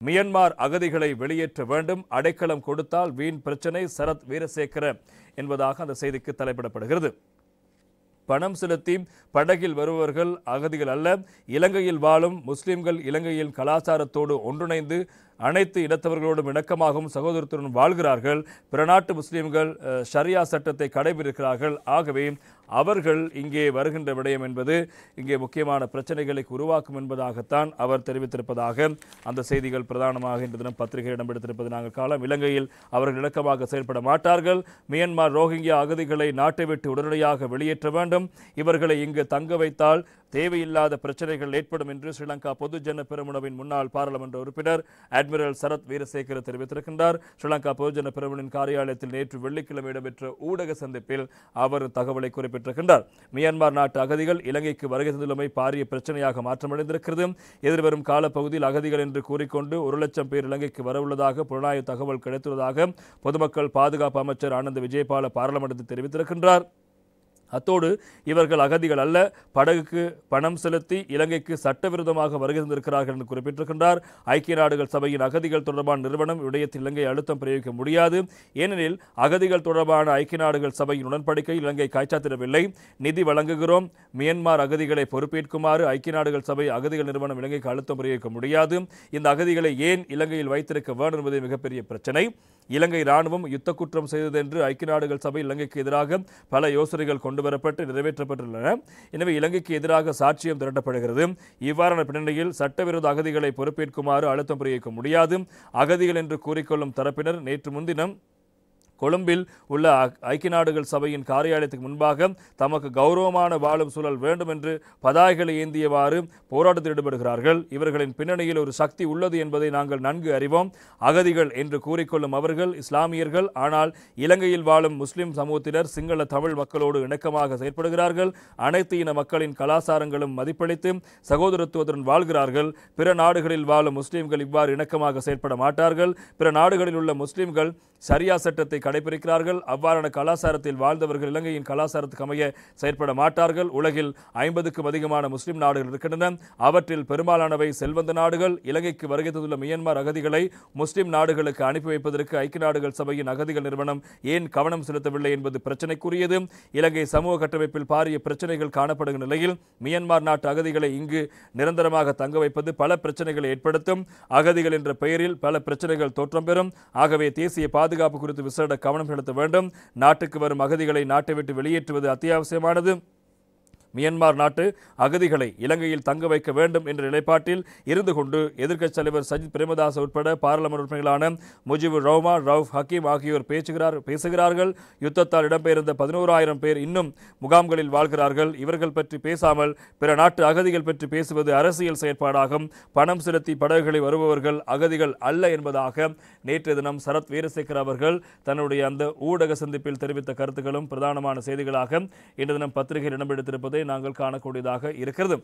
Myanmar அகதிகளை வெளியேற்ற வேண்டும், அடைக்கலம் கொடுத்தால் வீண் பிரச்சனை, சரத் வீரசேகர என்பதாக அந்த செய்திக்கு தலைப்பிடப்படுகிறது. பணம் செலுத்தி படகில் வருபவர்கள் அகதிகள் அல்ல, இலங்கையில் வாழும் முஸ்லிம்கள் இலங்கையின் கலாச்சாரத்தோடு ஒன்றிணைந்து அனைத்து இனத்தவர்களோடும் இணக்கமாகவும் சகோதரத்துடன் வாழ்கிறார்கள். பிற நாட்டு முஸ்லிம்கள் ஷரியா சட்டத்தை கடைபிடிக்கிறார்கள். ஆகவே அவர்கள் இங்கே வருகின்ற விடயம் என்பது இங்கே முக்கியமான பிரச்சனைகளை உருவாக்கும் என்பதாகத்தான் அவர் தெரிவித்திருப்பதாக அந்த செய்திகள் பிரதானமாக இன்று தினம் பத்திரிகை இடம்பெடுத்திருப்பது நாங்கள் காலம். இலங்கையில் அவர்கள் இணக்கமாக செயல்பட மாட்டார்கள். மியன்மார் ரோஹிங்கியா அகதிகளை நாட்டை விட்டு உடனடியாக வெளியேற்ற வேண்டும். இவர்களை இங்கு தங்க வைத்தால் தேவையில்லாத பிரச்சனைகள் ஏற்படும் என்று ஸ்ரீலங்கா பொதுஜன பெரமுனவின் முன்னாள் பாராளுமன்ற உறுப்பினர் அட்மிரல் சரத் வீரசேகர தெரிவித்திருக்கின்றார். ஸ்ரீலங்கா பொதுஜன பெரமுனின் காரியாலயத்தில் நேற்று வெள்ளிக்கிழமை இடம்பெற்ற ஊடக சந்திப்பில் அவர் தகவலை குறிப்பிட்டிருக்கின்றார். மியான்மர் நாட்டு அகதிகள் இலங்கைக்கு வருகை தந்துள்ளமை பாரிய பிரச்சனையாக மாற்றமடைந்திருக்கிறது. எதிர்வரும் காலப்பகுதியில் அகதிகள் என்று கூறிக்கொண்டு 1 லட்சம் பேர் இலங்கைக்கு வரவுள்ளதாக புலனாய்வு தகவல் கிடைத்துள்ளதாக பொதுமக்கள் பாதுகாப்பு அமைச்சர் ஆனந்த விஜயபால பாராளுமன்றத்தில் தெரிவித்திருக்கின்றார். அத்தோடு இவர்கள் அகதிகள் அல்ல, படகுக்கு பணம் செலுத்தி இலங்கைக்கு சட்டவிரோதமாக வருகை தந்திருக்கிறார்கள் என்று குறிப்பிட்டிருக்கின்றார். ஐக்கிய நாடுகள் சபையின் அகதிகள் தொடர்பான நிறுவனம் விடயத்தில் இலங்கை அழுத்தம் பிரயோகிக்க முடியாது. ஏனெனில் அகதிகள் தொடர்பான ஐக்கிய நாடுகள் சபையின் உடன்படிக்கை இலங்கை காய்ச்சாத்திடவில்லை. நிதி வழங்குகிறோம், மியன்மார் அகதிகளை பொறுப்பேற்குமாறு ஐக்கிய நாடுகள் சபை அகதிகள் நிறுவனம் இலங்கைக்கு அழுத்தம் பிரயோகிக்க முடியாது. இந்த அகதிகளை ஏன் இலங்கையில் வைத்திருக்க வேண்டும் என்பது மிகப்பெரிய பிரச்சனை. இலங்கை ராணுவம் யுத்த குற்றம் செய்தது என்று ஐக்கிய நாடுகள் சபை இலங்கைக்கு எதிராக பல யோசனைகள் கொண்டுவரப்பட்டு நிறைவேற்றப்பட்டுள்ளன. எனவே இலங்கைக்கு எதிராக சாட்சியம் திரட்டப்படுகிறது. இவ்வாறான பின்னணியில் சட்டவிரோத அகதிகளை பொறுப்பேற்குமாறு அழுத்தம் பிரயோகிக்க முடியாது. அகதிகள் என்று கூறிக்கொள்ளும் தரப்பினர் நேற்று முன்தினம் கொழும்பில் உள்ள ஐக்கிய நாடுகள் சபையின் காரியாலயத்துக்கு முன்பாக தமக்கு கௌரவமான வாழும் சூழல் வேண்டும் என்று பதாகைகளை ஏந்தியவாறு போராட்டத்தில் ஈடுபடுகிறார்கள். இவர்களின் பின்னணியில் ஒரு சக்தி உள்ளது என்பதை நாங்கள் நன்கு அறிவோம். அகதிகள் என்று கூறிக்கொள்ளும் அவர்கள் இஸ்லாமியர்கள், ஆனால் இலங்கையில் வாழும் முஸ்லிம் சமூகத்தினர் சிங்கள தமிழ் மக்களோடு இணக்கமாக செயற்படுகிறார்கள். அனைத்து இன மக்களின் கலாச்சாரங்களும் மதிப்பளித்து சகோதரத்துவத்துடன் வாழ்கிறார்கள். பிற நாடுகளில் வாழும் முஸ்லிம்கள் இவ்வாறு இணக்கமாக செயற்பட மாட்டார்கள். பிற நாடுகளில் உள்ள முஸ்லிம்கள் ஷரியா சட்டத்தை கடைபிடிக்கிறார்கள். அவ்வாறான கலாச்சாரத்தில் வாழ்ந்தவர்கள் இலங்கையின் கலாச்சாரத்துக்கு அமைய செயற்பட மாட்டார்கள். உலகில் 50க்கும் அதிகமான முஸ்லிம் நாடுகள் இருக்கின்றன. அவற்றில் பெரும்பாலானவை செல்வந்த நாடுகள். இலங்கைக்கு வருகை தந்துள்ள மியன்மார் அகதிகளை முஸ்லிம் நாடுகளுக்கு அனுப்பி வைப்பதற்கு ஐக்கிய நாடுகள் சபையின் அகதிகள் நிறுவனம் ஏன் கவனம் செலுத்தவில்லை என்பது பிரச்சனைக்குரியது. இலங்கை சமூக கட்டமைப்பில் பாரிய பிரச்சனைகள் காணப்படுகிற நிலையில் மியன்மார் நாட்டு அகதிகளை இங்கு நிரந்தரமாக தங்க வைப்பது பல பிரச்சனைகளை ஏற்படுத்தும். அகதிகள் என்ற பெயரில் பல பிரச்சனைகள் தோற்றம் பெறும். ஆகவே தேசிய பாதுகாப்பு குறித்து விசேட கவனம் செலுத்த வேண்டும். நாட்டுக்கு வரும் அகதிகளை நாட்டை விட்டு வெளியேற்றுவது அத்தியாவசியமானது. மியன்மார் நாட்டு அகதிகளை இலங்கையில் தங்க வைக்க வேண்டும் என்ற நிலைப்பாட்டில் இருந்து கொண்டு எதிர்க்கட்சித் தலைவர் சஜித் பிரேமதாச உட்பட பாராளுமன்ற உறுப்பினர்களான முஜிபுர் ரஹ்மான், ரவுஃப் ஹக்கீம் ஆகியோர் பேசுகிறார்கள். யுத்தத்தால் இடம்பெயர்ந்த 11,000 பேர் இன்னும் முகாம்களில் வாழ்கிறார்கள். இவர்கள் பற்றி பேசாமல் பிற நாட்டு அகதிகள் பற்றி பேசுவது அரசியல் செயற்பாடாகும். பணம் செலுத்தி படகுகளை வருபவர்கள் அகதிகள் அல்ல என்பதாக நேற்றைய தினம் சரத் வீரசேகர அவர்கள் தன்னுடைய அந்த ஊடக சந்திப்பில் தெரிவித்த கருத்துக்களும் பிரதானமான செய்திகளாக இன்று தினம் பத்திரிகையில் இடம்பெடுத்திருப்பதை நாங்கள் காணக்கூடியதாக இருக்கிறது.